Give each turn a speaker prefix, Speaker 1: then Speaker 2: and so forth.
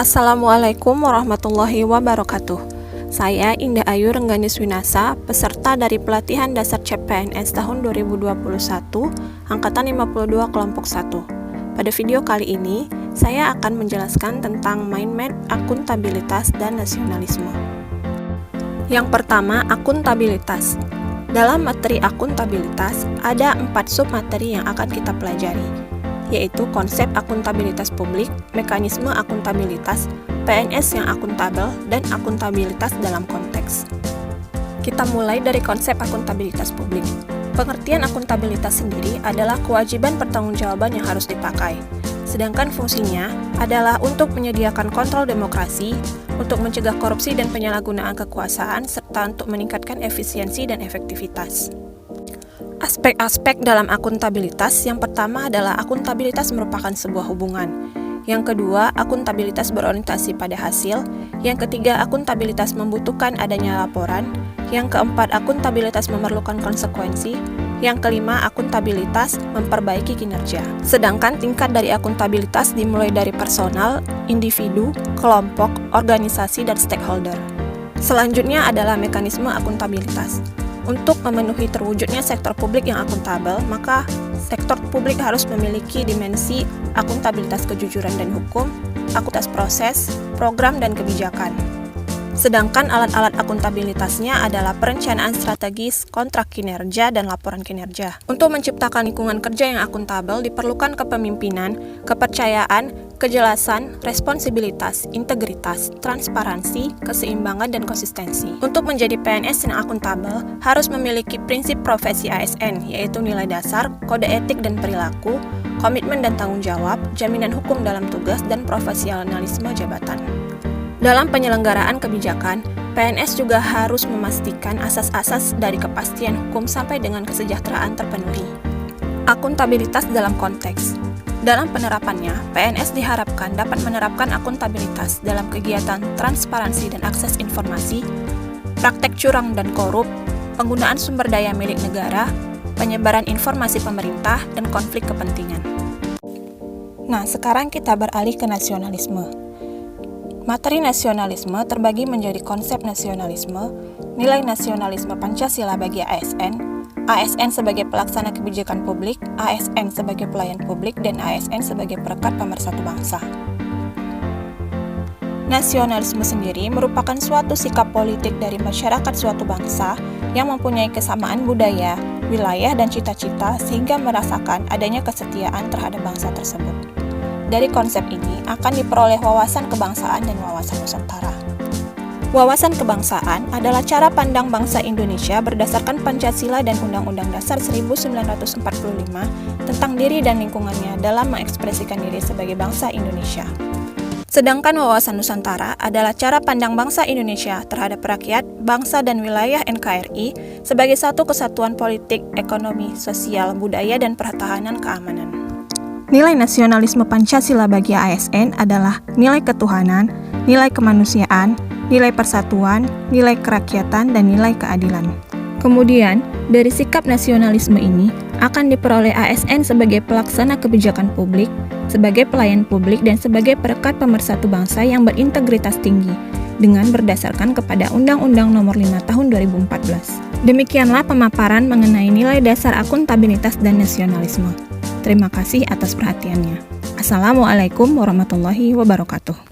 Speaker 1: Assalamualaikum warahmatullahi wabarakatuh. Saya Indah Ayu Rengganis Winasa, peserta dari pelatihan dasar CPNS tahun 2021, Angkatan 52 Kelompok 1. Pada video kali ini, saya akan menjelaskan tentang mind map akuntabilitas dan nasionalisme. Yang pertama, akuntabilitas. Dalam materi akuntabilitas, ada 4 submateri yang akan kita pelajari, yaitu konsep akuntabilitas publik, mekanisme akuntabilitas, PNS yang akuntabel, dan akuntabilitas dalam konteks. Kita mulai dari konsep akuntabilitas publik. Pengertian akuntabilitas sendiri adalah kewajiban pertanggungjawaban yang harus dipakai, sedangkan fungsinya adalah untuk menyediakan kontrol demokrasi, untuk mencegah korupsi dan penyalahgunaan kekuasaan, serta untuk meningkatkan efisiensi dan efektivitas. Aspek-aspek dalam akuntabilitas, yang pertama adalah akuntabilitas merupakan sebuah hubungan. Yang kedua, akuntabilitas berorientasi pada hasil. Yang ketiga, akuntabilitas membutuhkan adanya laporan. Yang keempat, akuntabilitas memerlukan konsekuensi. Yang kelima, akuntabilitas memperbaiki kinerja. Sedangkan tingkat dari akuntabilitas dimulai dari personal, individu, kelompok, organisasi, dan stakeholder. Selanjutnya adalah mekanisme akuntabilitas. Untuk memenuhi terwujudnya sektor publik yang akuntabel, maka sektor publik harus memiliki dimensi akuntabilitas kejujuran dan hukum, akuntabilitas proses, program, dan kebijakan. Sedangkan alat-alat akuntabilitasnya adalah perencanaan strategis, kontrak kinerja, dan laporan kinerja. Untuk menciptakan lingkungan kerja yang akuntabel diperlukan kepemimpinan, kepercayaan, kejelasan, responsibilitas, integritas, transparansi, keseimbangan, dan konsistensi. Untuk menjadi PNS yang akuntabel, harus memiliki prinsip profesi ASN, yaitu nilai dasar, kode etik dan perilaku, komitmen dan tanggung jawab, jaminan hukum dalam tugas, dan profesionalisme jabatan. Dalam penyelenggaraan kebijakan, PNS juga harus memastikan asas-asas dari kepastian hukum sampai dengan kesejahteraan terpenuhi. Akuntabilitas dalam konteks. Dalam penerapannya, PNS diharapkan dapat menerapkan akuntabilitas dalam kegiatan transparansi dan akses informasi, praktek curang dan korup, penggunaan sumber daya milik negara, penyebaran informasi pemerintah, dan konflik kepentingan. Nah, sekarang kita beralih ke nasionalisme. Materi nasionalisme terbagi menjadi konsep nasionalisme, nilai nasionalisme Pancasila bagi ASN, ASN sebagai pelaksana kebijakan publik, ASN sebagai pelayan publik, dan ASN sebagai perekat pemersatu bangsa. Nasionalisme sendiri merupakan suatu sikap politik dari masyarakat suatu bangsa yang mempunyai kesamaan budaya, wilayah, dan cita-cita sehingga merasakan adanya kesetiaan terhadap bangsa tersebut. Dari konsep ini akan diperoleh wawasan kebangsaan dan wawasan Nusantara. Wawasan kebangsaan adalah cara pandang bangsa Indonesia berdasarkan Pancasila dan Undang-Undang Dasar 1945 tentang diri dan lingkungannya dalam mengekspresikan diri sebagai bangsa Indonesia. Sedangkan wawasan Nusantara adalah cara pandang bangsa Indonesia terhadap rakyat, bangsa, dan wilayah NKRI sebagai satu kesatuan politik, ekonomi, sosial, budaya, dan pertahanan keamanan. Nilai nasionalisme Pancasila bagi ASN adalah nilai ketuhanan, nilai kemanusiaan, nilai persatuan, nilai kerakyatan, dan nilai keadilan. Kemudian, dari sikap nasionalisme ini akan diperoleh ASN sebagai pelaksana kebijakan publik, sebagai pelayan publik, dan sebagai perekat pemersatu bangsa yang berintegritas tinggi dengan berdasarkan kepada Undang-Undang Nomor 5 Tahun 2014. Demikianlah pemaparan mengenai nilai dasar akuntabilitas dan nasionalisme. Terima kasih atas perhatiannya. Assalamualaikum warahmatullahi wabarakatuh.